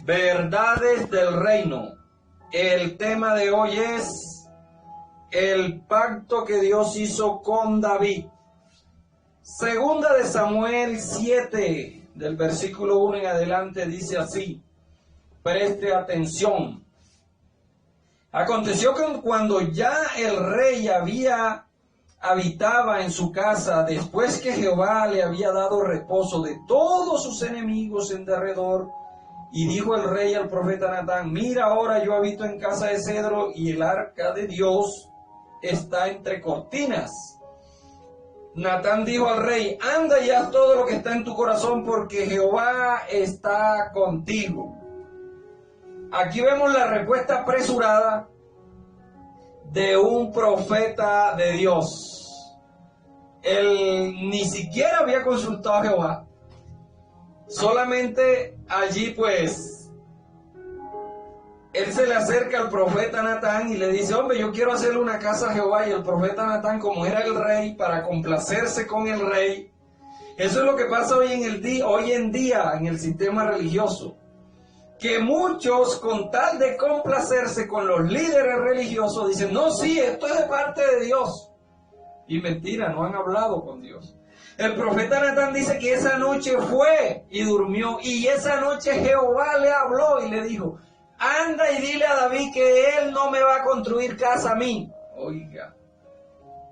Verdades del reino. El tema de hoy es el pacto que Dios hizo con David. Segunda de Samuel 7, del versículo 1 en adelante, dice así. Preste atención. Aconteció que cuando ya el rey habitaba en su casa, después que Jehová le había dado reposo de todos sus enemigos en derredor, y dijo el rey al profeta Natán: mira, ahora yo habito en casa de cedro y el arca de Dios está entre cortinas. Natán dijo al rey: anda y haz todo lo que está en tu corazón, porque Jehová está contigo. Aquí vemos la respuesta apresurada de un profeta de Dios. Él ni siquiera había consultado a Jehová. Solamente allí pues él se le acerca al profeta Natán y le dice: hombre, yo quiero hacerle una casa a Jehová. Y el profeta Natán, como era el rey, para complacerse con el rey. Eso es lo que pasa hoy en día en el sistema religioso, que muchos, con tal de complacerse con los líderes religiosos, dicen: no, sí, esto es de parte de Dios. Y mentira, no han hablado con Dios. El profeta Natán dice que esa noche fue y durmió, y esa noche Jehová le habló y le dijo: anda y dile a David que él no me va a construir casa a mí. Oiga,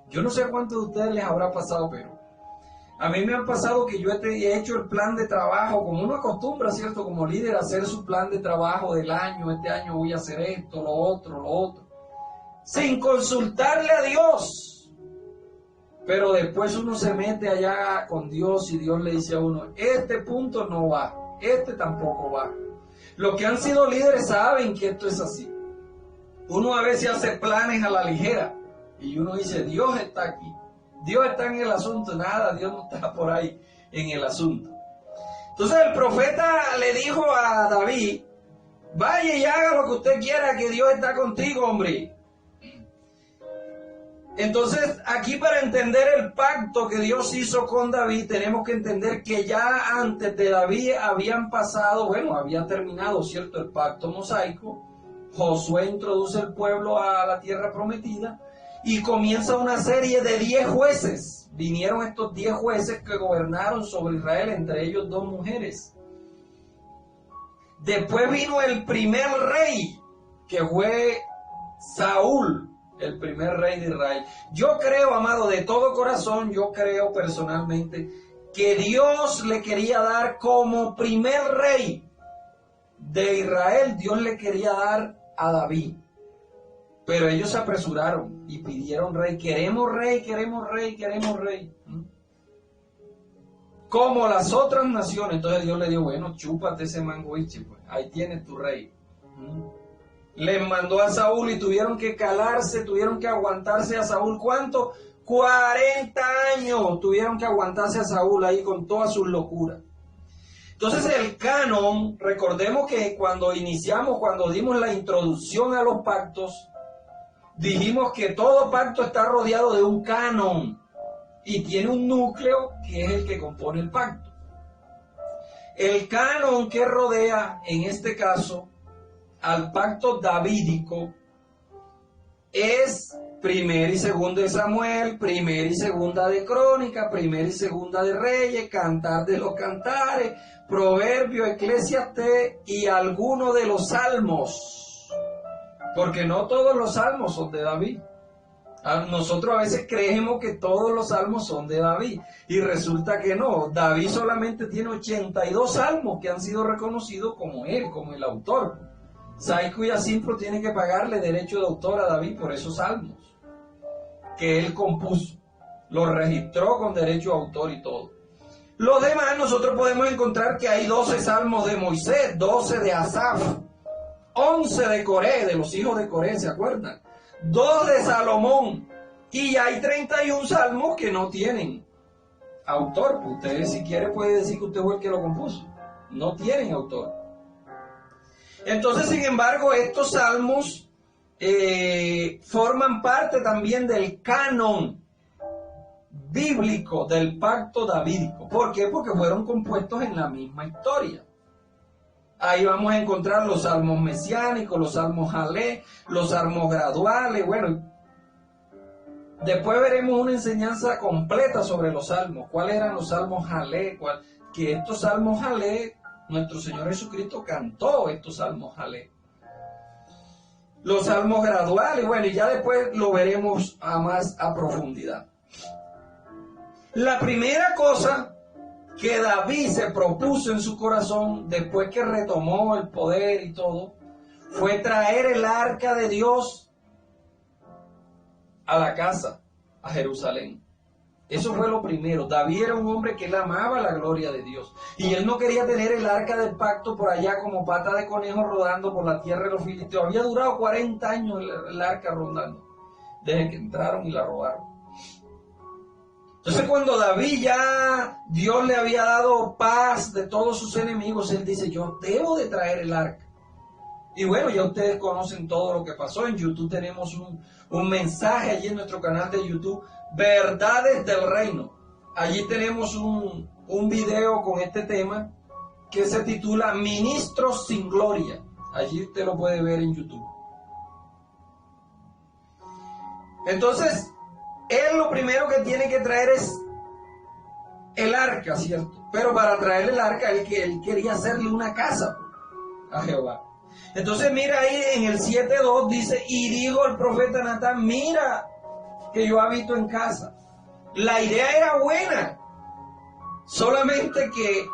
yo no sé a cuántos de ustedes les habrá pasado, pero a mí me han pasado que yo he hecho el plan de trabajo, como uno acostumbra, ¿cierto? Como líder, a hacer su plan de trabajo del año. Este año voy a hacer esto, lo otro, sin consultarle a Dios. Pero después uno se mete allá con Dios y Dios le dice a uno: este punto no va, este tampoco va. Los que han sido líderes saben que esto es así. Uno a veces hace planes a la ligera y uno dice: Dios está aquí, Dios está en el asunto. Nada, Dios no está por ahí en el asunto. Entonces el profeta le dijo a David: vaya y haga lo que usted quiera, que Dios está contigo, hombre. Entonces, aquí, para entender el pacto que Dios hizo con David, tenemos que entender que ya antes de David había terminado, ¿cierto?, el pacto mosaico. Josué introduce el pueblo a la tierra prometida y comienza una serie de 10 jueces. Vinieron estos 10 jueces que gobernaron sobre Israel, entre ellos 2 mujeres. Después vino el primer rey, que fue Saúl, el primer rey de Israel. Yo creo, amado, de todo corazón, yo creo personalmente que Dios le quería dar como primer rey de Israel, Dios le quería dar a David. Pero ellos se apresuraron y pidieron rey. Queremos rey, queremos rey, queremos rey. Como las otras naciones. Entonces Dios le dijo: bueno, chúpate ese mangoiche, pues ahí tienes tu rey. Les mandó a Saúl y tuvieron que calarse, tuvieron que aguantarse a Saúl. ¿Cuánto? 40 años tuvieron que aguantarse a Saúl ahí con todas sus locuras. Entonces el canon, recordemos que cuando dimos la introducción a los pactos, dijimos que todo pacto está rodeado de un canon y tiene un núcleo que es el que compone el pacto. El canon que rodea, en este caso, al pacto davídico es 1 y 2 de Samuel, 1 y 2 de Crónica, 1 y 2 de Reyes, Cantar de los Cantares, Proverbio, Eclesiastés y algunos de los salmos, porque no todos los salmos son de David. Nosotros a veces creemos que todos los salmos son de David y resulta que no. David solamente tiene 82 salmos que han sido reconocidos como él, como el autor. Saico y Asimpro tiene que pagarle derecho de autor a David por esos salmos que él compuso, los registró con derecho de autor y todo. Los demás nosotros podemos encontrar que hay 12 salmos de Moisés, 12 de Asaf, 11 de Coré, de los hijos de Coré, ¿se acuerdan? 2 de Salomón, y hay 31 salmos que no tienen autor. Usted, si quiere, puede decir que usted fue el que lo compuso. No tienen autor. Entonces, sin embargo, estos salmos forman parte también del canon bíblico del pacto davídico. ¿Por qué? Porque fueron compuestos en la misma historia. Ahí vamos a encontrar los salmos mesiánicos, los salmos jalé, los salmos graduales. Bueno, después veremos una enseñanza completa sobre los salmos. ¿Cuáles eran los salmos jalé? Que estos salmos jalé, nuestro Señor Jesucristo cantó estos salmos jalé. Los salmos graduales, bueno, y ya después lo veremos más a profundidad. La primera cosa que David se propuso en su corazón, después que retomó el poder y todo, fue traer el arca de Dios a la casa, a Jerusalén. Eso fue lo primero. David era un hombre que él amaba la gloria de Dios. Y él no quería tener el arca del pacto por allá como pata de conejo rodando por la tierra de los filisteos. Había durado 40 años el arca rondando, desde que entraron y la robaron. Entonces cuando David ya Dios le había dado paz de todos sus enemigos, él dice, yo debo de traer el arca. Y bueno, ya ustedes conocen todo lo que pasó. En YouTube tenemos un mensaje allí en nuestro canal de YouTube, Verdades del Reino. Allí tenemos un video con este tema que se titula Ministros sin Gloria. Allí usted lo puede ver en YouTube. Entonces, él lo primero que tiene que traer es el arca, ¿cierto? Pero para traer el arca, él quería hacerle una casa a Jehová. Entonces mira ahí en el 7:2 dice, y dijo el profeta Natán, mira que yo habito en casa. La idea era buena, solamente que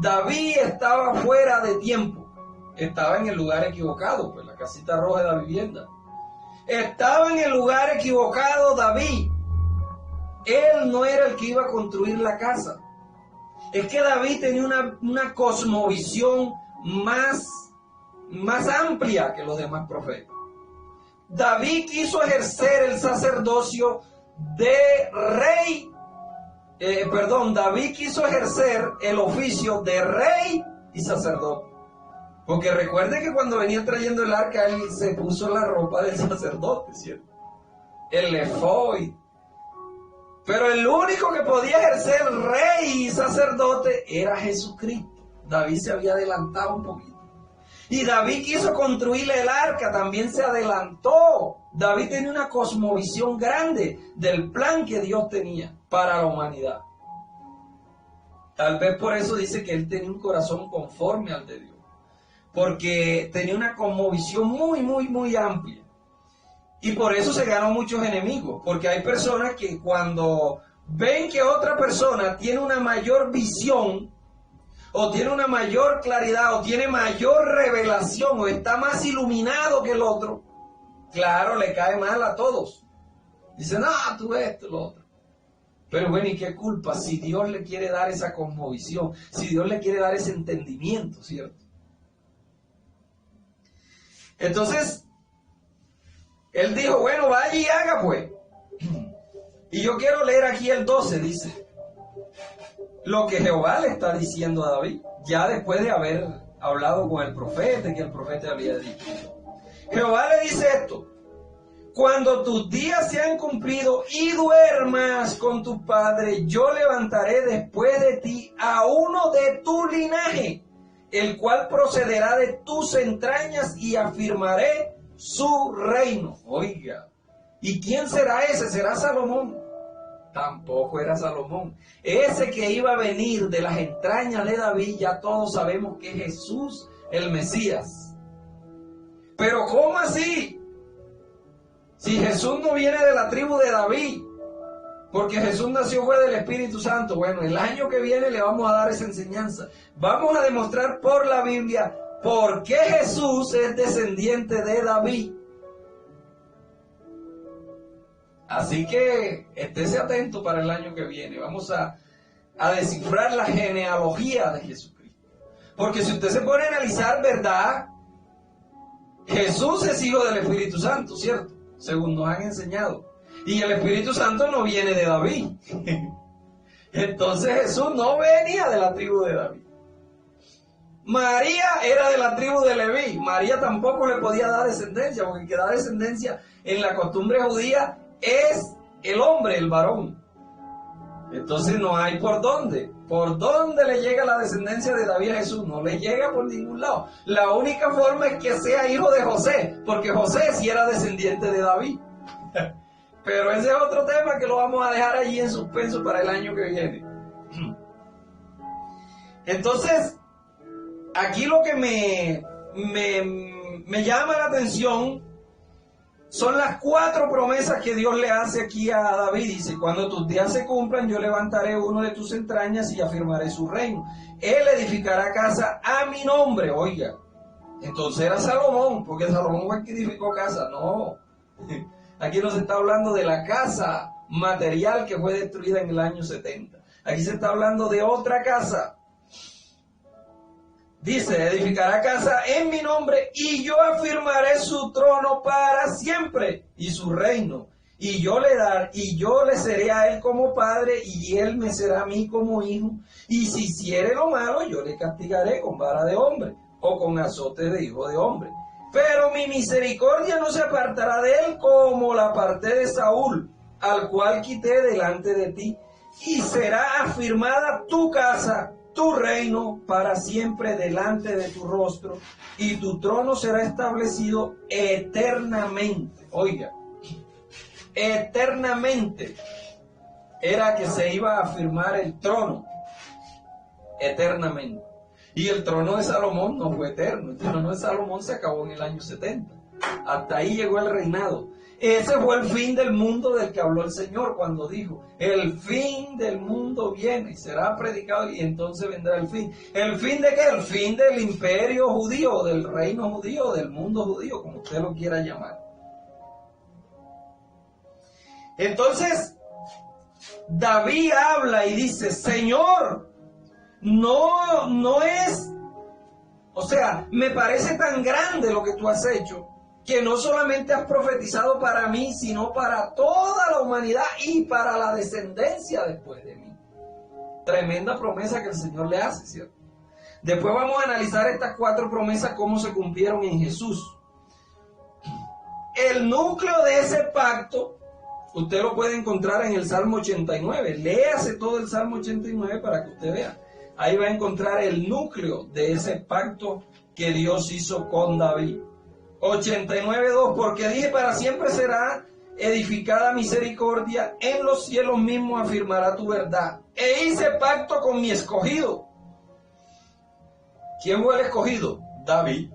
David estaba fuera de tiempo, estaba en el lugar equivocado, pues la casita roja de la vivienda. Estaba en el lugar equivocado David. Él no era el que iba a construir la casa. Es que David tenía una cosmovisión más amplia que los demás profetas. David quiso ejercer el sacerdocio de rey, David quiso ejercer el oficio de rey y sacerdote. Porque recuerde que cuando venía trayendo el arca, él se puso la ropa del sacerdote, ¿cierto? El efod. Pero el único que podía ejercer rey y sacerdote era Jesucristo. David se había adelantado un poquito. Y David quiso construirle el arca, también se adelantó. David tenía una cosmovisión grande del plan que Dios tenía para la humanidad. Tal vez por eso dice que él tenía un corazón conforme al de Dios. Porque tenía una cosmovisión muy amplia. Y por eso se ganó muchos enemigos. Porque hay personas que cuando ven que otra persona tiene una mayor visión, o tiene una mayor claridad, o tiene mayor revelación, o está más iluminado que el otro, claro, le cae mal a todos. Dicen, tú esto, lo otro. Pero bueno, ¿y qué culpa si Dios le quiere dar esa cosmovisión? Si Dios le quiere dar ese entendimiento, ¿cierto? Entonces, él dijo, bueno, vaya y haga pues. Y yo quiero leer aquí el 12, dice, lo que Jehová le está diciendo a David, ya después de haber hablado con el profeta, que el profeta había dicho. Jehová le dice esto, cuando tus días se han cumplido y duermas con tu padre, yo levantaré después de ti a uno de tu linaje, el cual procederá de tus entrañas y afirmaré su reino. Oiga, ¿y quién será ese? ¿Será Salomón? Tampoco era Salomón. Ese que iba a venir de las entrañas de David, ya todos sabemos que es Jesús, el Mesías. Pero ¿cómo así? Si Jesús no viene de la tribu de David, porque Jesús nació fue del Espíritu Santo. Bueno, el año que viene le vamos a dar esa enseñanza. Vamos a demostrar por la Biblia por qué Jesús es descendiente de David. Así que estése atento para el año que viene. Vamos a descifrar la genealogía de Jesucristo. Porque si usted se pone a analizar, ¿verdad? Jesús es hijo del Espíritu Santo, ¿cierto? Según nos han enseñado. Y el Espíritu Santo no viene de David. Entonces Jesús no venía de la tribu de David. María era de la tribu de Leví. María tampoco le podía dar descendencia, porque el que da descendencia en la costumbre judía es el hombre, el varón. Entonces no hay por dónde. ¿Por dónde le llega la descendencia de David a Jesús? No le llega por ningún lado. La única forma es que sea hijo de José, porque José sí era descendiente de David. Pero ese es otro tema que lo vamos a dejar allí en suspenso para el año que viene. Entonces, aquí lo que me llama la atención son las 4 promesas que Dios le hace aquí a David. Dice, cuando tus días se cumplan, yo levantaré uno de tus entrañas y afirmaré su reino. Él edificará casa a mi nombre. Oiga, entonces era Salomón, porque Salomón fue el que edificó casa. No, aquí no se está hablando de la casa material que fue destruida en el año 70. Aquí se está hablando de otra casa. Dice, edificará casa en mi nombre y yo afirmaré su trono para siempre y su reino. Y yo le seré a él como padre y él me será a mí como hijo. Y si hiciere lo malo, yo le castigaré con vara de hombre o con azote de hijo de hombre. Pero mi misericordia no se apartará de él como la aparté de Saúl, al cual quité delante de ti. Y será afirmada tu casa, tu reino para siempre delante de tu rostro, y tu trono será establecido eternamente. Oiga, eternamente era que se iba a afirmar el trono, eternamente. Y el trono de Salomón no fue eterno, el trono de Salomón se acabó en el año 70. Hasta ahí llegó el reinado. Ese fue el fin del mundo del que habló el Señor cuando dijo, el fin del mundo viene y será predicado y entonces vendrá el fin. ¿El fin de qué? El fin del imperio judío, del reino judío, del mundo judío, como usted lo quiera llamar. Entonces, David habla y dice, Señor, no es, o sea, me parece tan grande lo que tú has hecho, que no solamente has profetizado para mí, sino para toda la humanidad y para la descendencia después de mí. Tremenda promesa que el Señor le hace, ¿cierto? Después vamos a analizar estas 4 promesas, cómo se cumplieron en Jesús. El núcleo de ese pacto, usted lo puede encontrar en el Salmo 89. Léase todo el Salmo 89 para que usted vea. Ahí va a encontrar el núcleo de ese pacto que Dios hizo con David. 89:2, porque dije, para siempre será edificada misericordia, en los cielos mismos afirmará tu verdad. E hice pacto con mi escogido. ¿Quién fue el escogido? David.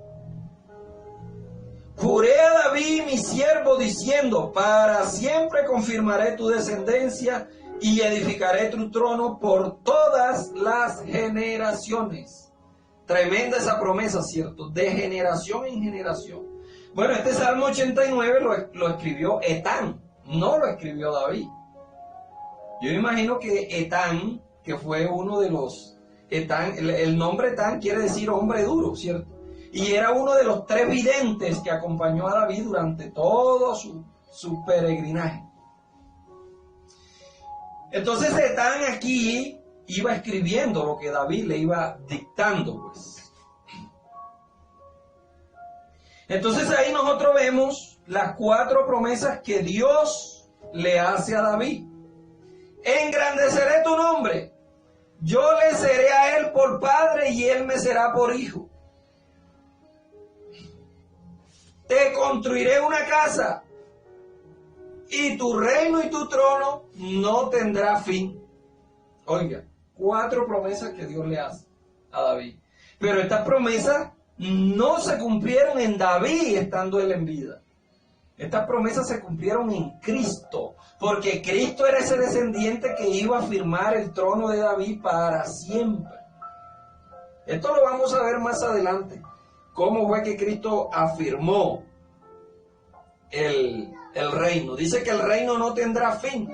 Juré a David mi siervo diciendo, para siempre confirmaré tu descendencia y edificaré tu trono por todas las generaciones. Tremenda esa promesa, ¿cierto? De generación en generación. Bueno, este Salmo 89 lo escribió Etán, no lo escribió David. Yo me imagino que Etán, que fue uno de los... Etán, el nombre Etán quiere decir hombre duro, ¿cierto? Y era uno de los 3 videntes que acompañó a David durante todo su peregrinaje. Entonces Etán aquí iba escribiendo lo que David le iba dictando, pues. Entonces ahí nosotros vemos las 4 promesas que Dios le hace a David. Engrandeceré tu nombre, yo le seré a él por padre y él me será por hijo. Te construiré una casa y tu reino y tu trono no tendrá fin. Oiga, 4 promesas que Dios le hace a David. Pero estas promesas no se cumplieron en David estando él en vida. Estas promesas se cumplieron en Cristo, porque Cristo era ese descendiente que iba a firmar el trono de David para siempre. Esto lo vamos a ver más adelante, cómo fue que Cristo afirmó el reino. Dice que el reino no tendrá fin.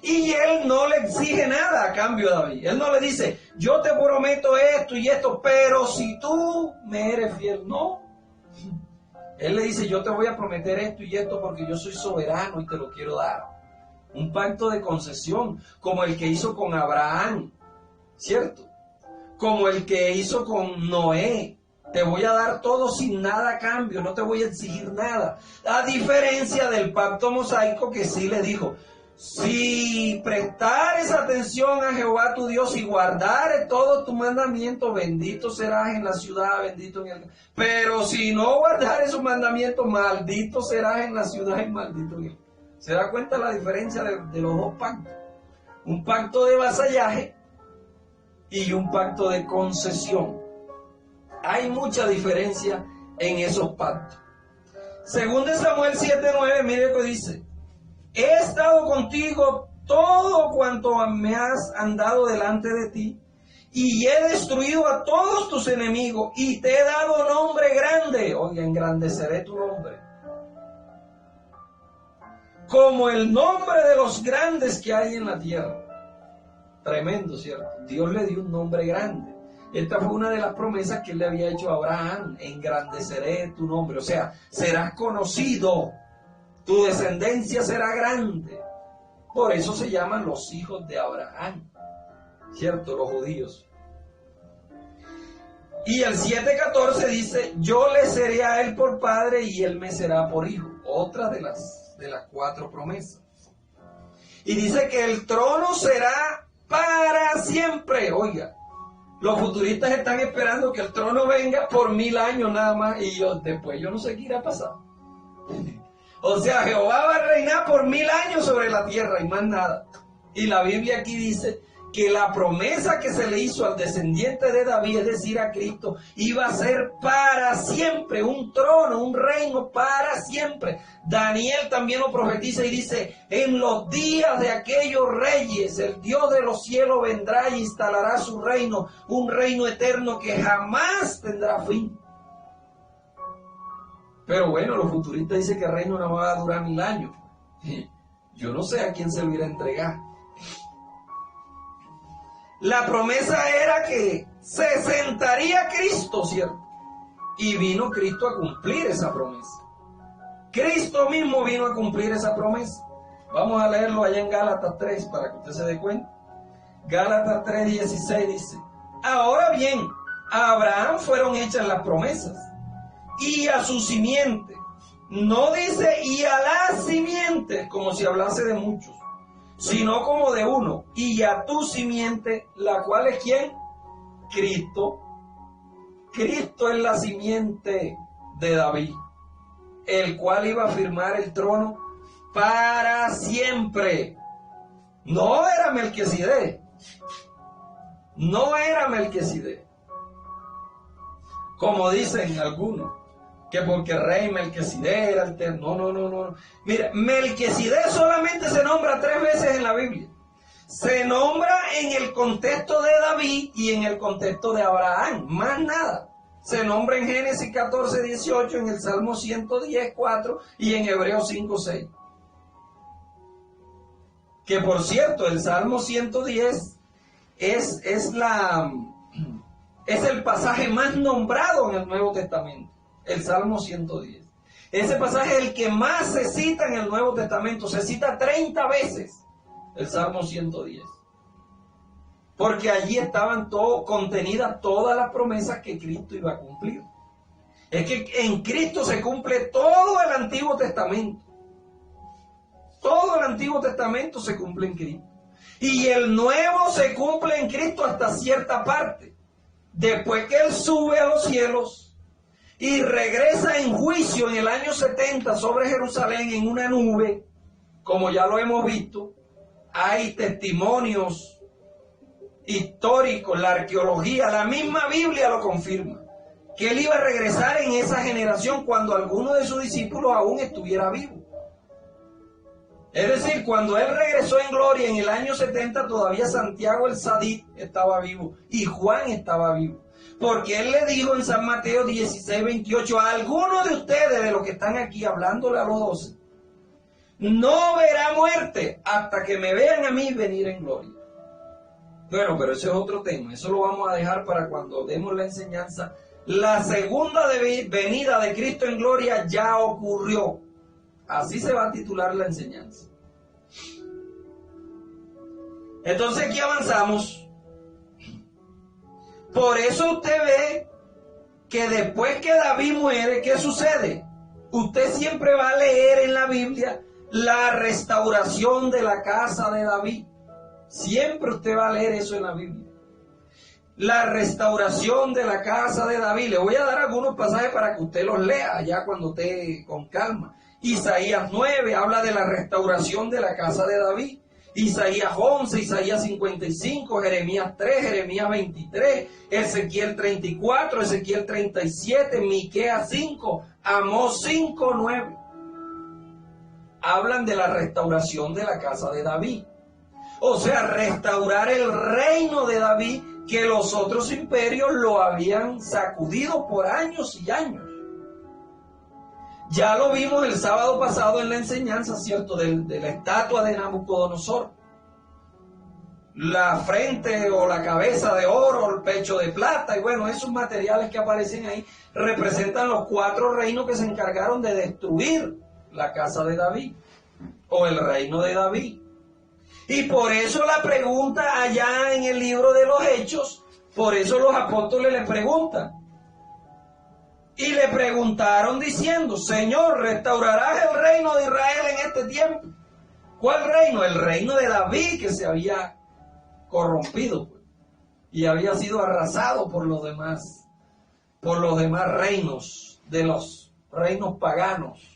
Y él no le exige nada a cambio a David. Él no le dice, yo te prometo esto y esto, pero si tú me eres fiel, no. Él le dice, yo te voy a prometer esto y esto porque yo soy soberano y te lo quiero dar. Un pacto de concesión, como el que hizo con Abraham, ¿cierto? Como el que hizo con Noé. Te voy a dar todo sin nada a cambio, no te voy a exigir nada. A diferencia del pacto mosaico que sí le dijo, Si prestares atención a Jehová tu Dios y guardares todos tus mandamientos, bendito serás en la ciudad, bendito en el... Pero si no guardares sus mandamientos, maldito serás en la ciudad y maldito en el... ¿Se da cuenta la diferencia de los dos pactos? Un pacto de vasallaje y un pacto de concesión. Hay mucha diferencia en esos pactos. Según de Samuel 7:9, mire lo que dice: he estado contigo todo cuanto me has andado delante de ti, y he destruido a todos tus enemigos, y te he dado nombre grande. Oye, engrandeceré tu nombre, como el nombre de los grandes que hay en la tierra. Tremendo, ¿cierto? Dios le dio un nombre grande. Esta fue una de las promesas que él le había hecho a Abraham: engrandeceré tu nombre, o sea, serás conocido, tu descendencia será grande. Por eso se llaman los hijos de Abraham, ¿cierto? Los judíos. Y el 7:14 dice: yo le seré a él por padre y él me será por hijo. Otra de las 4 promesas. Y dice que el trono será para siempre. Oiga, los futuristas están esperando que el trono venga por 1000 años nada más, y después yo no sé qué irá a pasar. O sea, Jehová va a reinar por 1000 años sobre la tierra y más nada. Y la Biblia aquí dice que la promesa que se le hizo al descendiente de David, es decir, a Cristo, iba a ser para siempre, un trono, un reino para siempre. Daniel también lo profetiza y dice: en los días de aquellos reyes, el Dios de los cielos vendrá y instalará su reino, un reino eterno que jamás tendrá fin. Pero bueno, los futuristas dicen que el reino no va a durar 1000 años. Yo no sé a quién se lo irá a entregar. La promesa era que se sentaría Cristo, ¿cierto? Y vino Cristo a cumplir esa promesa. Cristo mismo vino a cumplir esa promesa. Vamos a leerlo allá en Gálatas 3 para que usted se dé cuenta. Gálatas 3:16 dice: ahora bien, a Abraham fueron hechas las promesas, y a su simiente. No dice y a las simientes, como si hablase de muchos, sino como de uno. Y a tu simiente, la cual es ¿quién? Cristo. Cristo es la simiente de David, el cual iba a firmar el trono para siempre. No era Melquisedec. No era Melquisedec, como dicen algunos, que porque el rey Melquisedec era eterno. No. Mira, Melquisedec solamente se nombra 3 veces en la Biblia. Se nombra en el contexto de David y en el contexto de Abraham, más nada. Se nombra en Génesis 14:18, en el Salmo 110:4 y en Hebreos 5:6. Que por cierto, el Salmo 110 es el pasaje más nombrado en el Nuevo Testamento. El Salmo 110. Ese pasaje es el que más se cita en el Nuevo Testamento. Se cita 30 veces el Salmo 110. Porque allí estaban contenidas todas las promesas que Cristo iba a cumplir. Es que en Cristo se cumple todo el Antiguo Testamento. Todo el Antiguo Testamento se cumple en Cristo. Y el Nuevo se cumple en Cristo hasta cierta parte. Después que Él sube a los cielos y regresa en juicio en el año 70 sobre Jerusalén en una nube, como ya lo hemos visto, hay testimonios históricos, la arqueología, la misma Biblia lo confirma, que Él iba a regresar en esa generación cuando alguno de sus discípulos aún estuviera vivo. Es decir, cuando Él regresó en gloria en el año 70, todavía Santiago el Sadí estaba vivo y Juan estaba vivo. Porque Él le dijo en San Mateo 16:28 a algunos de ustedes, de los que están aquí, hablándole a los 12, no verá muerte hasta que me vean a mí venir en gloria. Bueno, pero ese es otro tema. Eso lo vamos a dejar para cuando demos la enseñanza. La segunda venida de Cristo en gloria ya ocurrió. Así se va a titular la enseñanza. Entonces aquí avanzamos. Por eso usted ve que después que David muere, ¿qué sucede? Usted siempre va a leer en la Biblia la restauración de la casa de David. Siempre usted va a leer eso en la Biblia. La restauración de la casa de David. Le voy a dar algunos pasajes para que usted los lea ya cuando esté con calma. Isaías 9 habla de la restauración de la casa de David. Isaías 11, Isaías 55, Jeremías 3, Jeremías 23, Ezequiel 34, Ezequiel 37, Miqueas 5, Amós 5, 9. Hablan de la restauración de la casa de David. O sea, restaurar el reino de David, que los otros imperios lo habían sacudido por años y años. Ya lo vimos el sábado pasado en la enseñanza, ¿cierto? De la estatua de Nabucodonosor. La frente o la cabeza de oro, el pecho de plata, y bueno, esos materiales que aparecen ahí representan los 4 reinos que se encargaron de destruir la casa de David, o el reino de David. Y por eso la pregunta allá en el libro de los Hechos, por eso los apóstoles le preguntan. Y le preguntaron diciendo, Señor, ¿restaurarás el reino de Israel en este tiempo? ¿Cuál reino? El reino de David, que se había corrompido, pues, y había sido arrasado por los demás reinos, de los reinos paganos.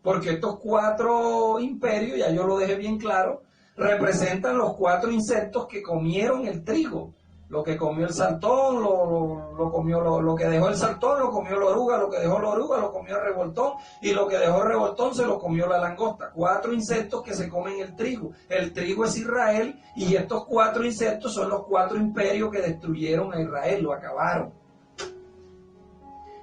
Porque estos 4 imperios, ya yo lo dejé bien claro, representan los 4 insectos que comieron el trigo. Lo que comió el saltón, lo que dejó el saltón, lo comió la oruga, lo que dejó la oruga, lo comió el revoltón, y lo que dejó el revoltón se lo comió la langosta. 4 insectos que se comen el trigo. El trigo es Israel, y estos 4 insectos son los 4 imperios que destruyeron a Israel, lo acabaron.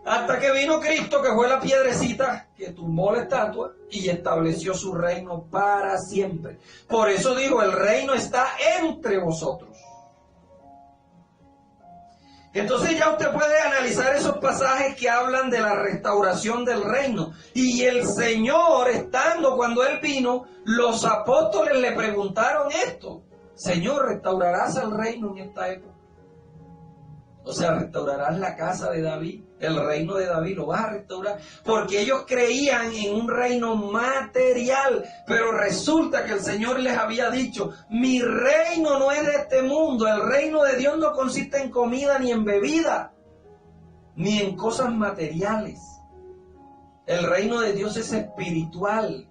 Hasta que vino Cristo, que fue la piedrecita que tumbó la estatua y estableció su reino para siempre. Por eso dijo, el reino está entre vosotros. Entonces ya usted puede analizar esos pasajes que hablan de la restauración del reino. Y el Señor, estando cuando Él vino, los apóstoles le preguntaron esto. Señor, ¿restaurarás el reino en esta época? O sea, restaurarás la casa de David, el reino de David, lo vas a restaurar. Porque ellos creían en un reino material, pero resulta que el Señor les había dicho, mi reino no es de este mundo, el reino de Dios no consiste en comida ni en bebida, ni en cosas materiales. El reino de Dios es espiritual.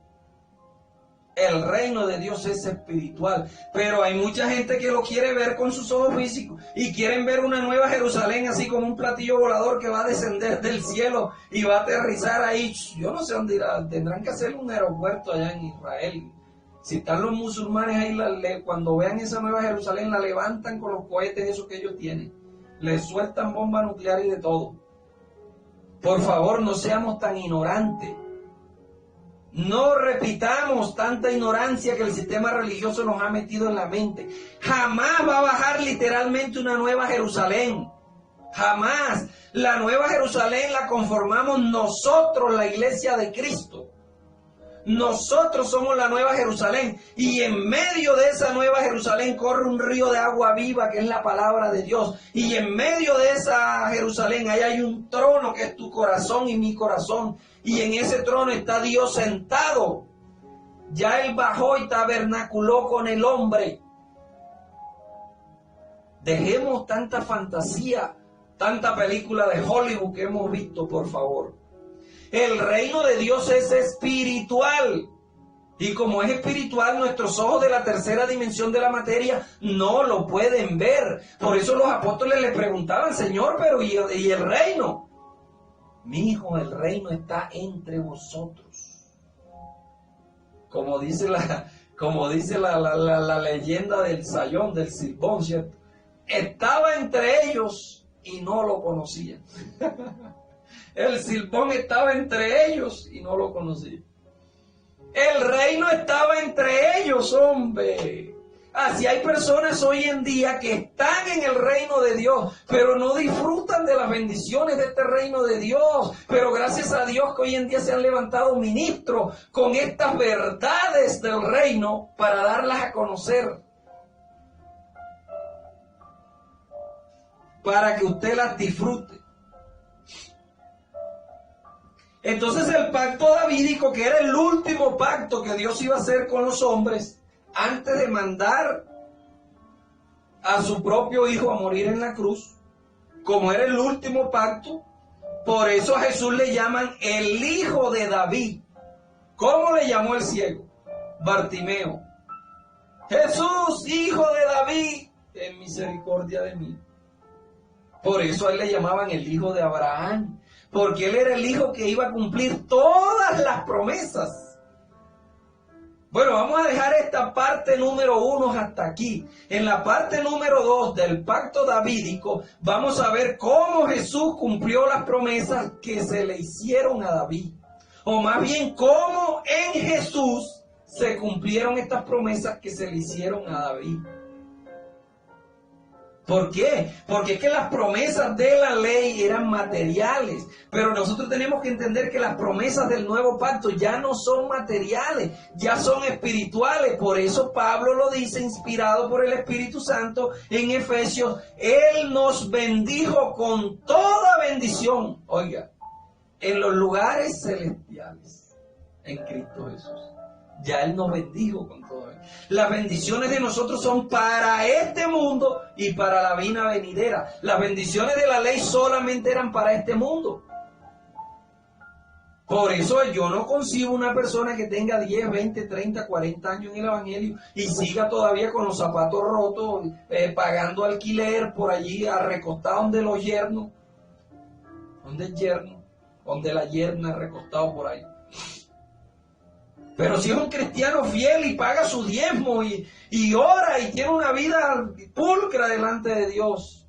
El reino de Dios es espiritual, pero hay mucha gente que lo quiere ver con sus ojos físicos y quieren ver una nueva Jerusalén así como un platillo volador que va a descender del cielo y va a aterrizar ahí. Yo no sé dónde irá, tendrán que hacer un aeropuerto allá en Israel. Si están los musulmanes ahí, cuando vean esa nueva Jerusalén la levantan con los cohetes esos que ellos tienen, les sueltan bombas nucleares y de todo. Por favor, no seamos tan ignorantes. No repitamos tanta ignorancia que el sistema religioso nos ha metido en la mente. Jamás va a bajar literalmente una nueva Jerusalén. Jamás. La nueva Jerusalén la conformamos nosotros, la iglesia de Cristo. Nosotros somos la nueva Jerusalén. Y en medio de esa nueva Jerusalén corre un río de agua viva que es la palabra de Dios. Y en medio de esa Jerusalén ahí hay un trono que es tu corazón y mi corazón. Y en ese trono está Dios sentado. Ya Él bajó y tabernaculó con el hombre. Dejemos tanta fantasía, tanta película de Hollywood que hemos visto, por favor. El reino de Dios es espiritual. Y como es espiritual, nuestros ojos de la tercera dimensión de la materia no lo pueden ver. Por eso los apóstoles le preguntaban, Señor, pero ¿y el reino? Mi hijo, el reino está entre vosotros. Como dice la leyenda del sayón, del silbón, ¿cierto? Estaba entre ellos y no lo conocían. El silbón estaba entre ellos y no lo conocían. El reino estaba entre ellos, hombre. Así hay personas hoy en día que están en el reino de Dios, pero no disfrutan de las bendiciones de este reino de Dios. Pero gracias a Dios que hoy en día se han levantado ministros con estas verdades del reino para darlas a conocer. Para que usted las disfrute. Entonces el pacto davídico, que era el último pacto que Dios iba a hacer con los hombres, antes de mandar a su propio hijo a morir en la cruz, como era el último pacto, por eso a Jesús le llaman el hijo de David. ¿Cómo le llamó el ciego? Bartimeo. Jesús, hijo de David, ten misericordia de mí. Por eso a él le llamaban el hijo de Abraham, porque él era el hijo que iba a cumplir todas las promesas. Bueno, vamos a dejar esta parte número 1 hasta aquí. En la parte número 2 del pacto davídico, vamos a ver cómo Jesús cumplió las promesas que se le hicieron a David. O más bien, cómo en Jesús se cumplieron estas promesas que se le hicieron a David. ¿Por qué? Porque es que las promesas de la ley eran materiales, pero nosotros tenemos que entender que las promesas del nuevo pacto ya no son materiales, ya son espirituales. Por eso Pablo lo dice, inspirado por el Espíritu Santo, en Efesios: Él nos bendijo con toda bendición, oiga, en los lugares celestiales, en Cristo Jesús. Ya Él nos bendijo con todo eso. Las bendiciones de nosotros son para este mundo y para la vida venidera. Las bendiciones de la ley solamente eran para este mundo. Por eso yo no concibo una persona que tenga 10, 20, 30, 40 años en el Evangelio y siga todavía con los zapatos rotos, pagando alquiler por allí, recostado donde los yernos. ¿Dónde el yerno? Donde la yerna, recostado por ahí. Pero si es un cristiano fiel y paga su diezmo y ora y tiene una vida pulcra delante de Dios,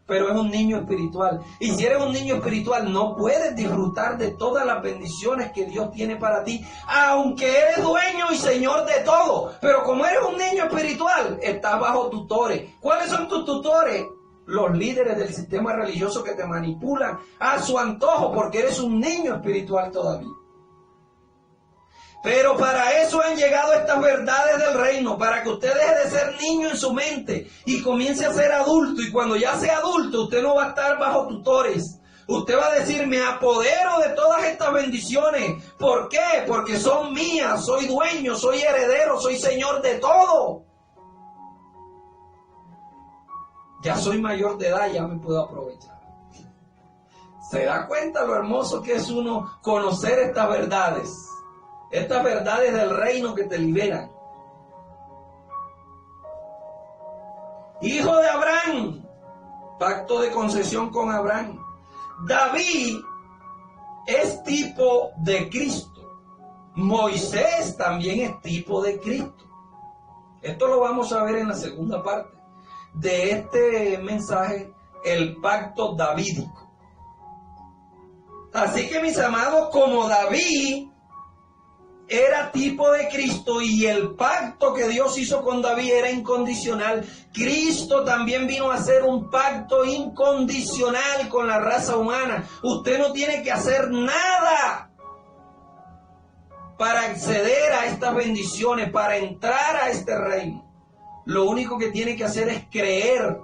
pero es un niño espiritual. Y si eres un niño espiritual, no puedes disfrutar de todas las bendiciones que Dios tiene para ti, aunque eres dueño y señor de todo. Pero como eres un niño espiritual, estás bajo tutores. ¿Cuáles son tus tutores? Los líderes del sistema religioso que te manipulan a su antojo, porque eres un niño espiritual todavía. Pero para eso han llegado estas verdades del reino, para que usted deje de ser niño en su mente y comience a ser adulto. Y cuando ya sea adulto, usted no va a estar bajo tutores. Usted va a decir: me apodero de todas estas bendiciones. ¿Por qué? Porque son mías, soy dueño, soy heredero, soy señor de todo. Ya soy mayor de edad, ya me puedo aprovechar. ¿Se da cuenta lo hermoso que es uno conocer estas verdades? Estas verdades del reino que te liberan. Hijo de Abraham, pacto de concesión con Abraham. David es tipo de Cristo. Moisés también es tipo de Cristo. Esto lo vamos a ver en la segunda parte de este mensaje, el pacto davídico. Así que, mis amados, como David era tipo de Cristo y el pacto que Dios hizo con David era incondicional, Cristo también vino a hacer un pacto incondicional con la raza humana. Usted no tiene que hacer nada para acceder a estas bendiciones, para entrar a este reino. Lo único que tiene que hacer es creer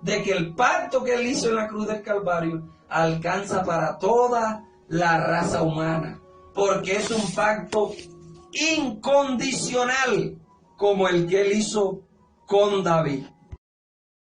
de que el pacto que Él hizo en la cruz del Calvario alcanza para toda la raza humana. Porque es un pacto incondicional como el que Él hizo con David.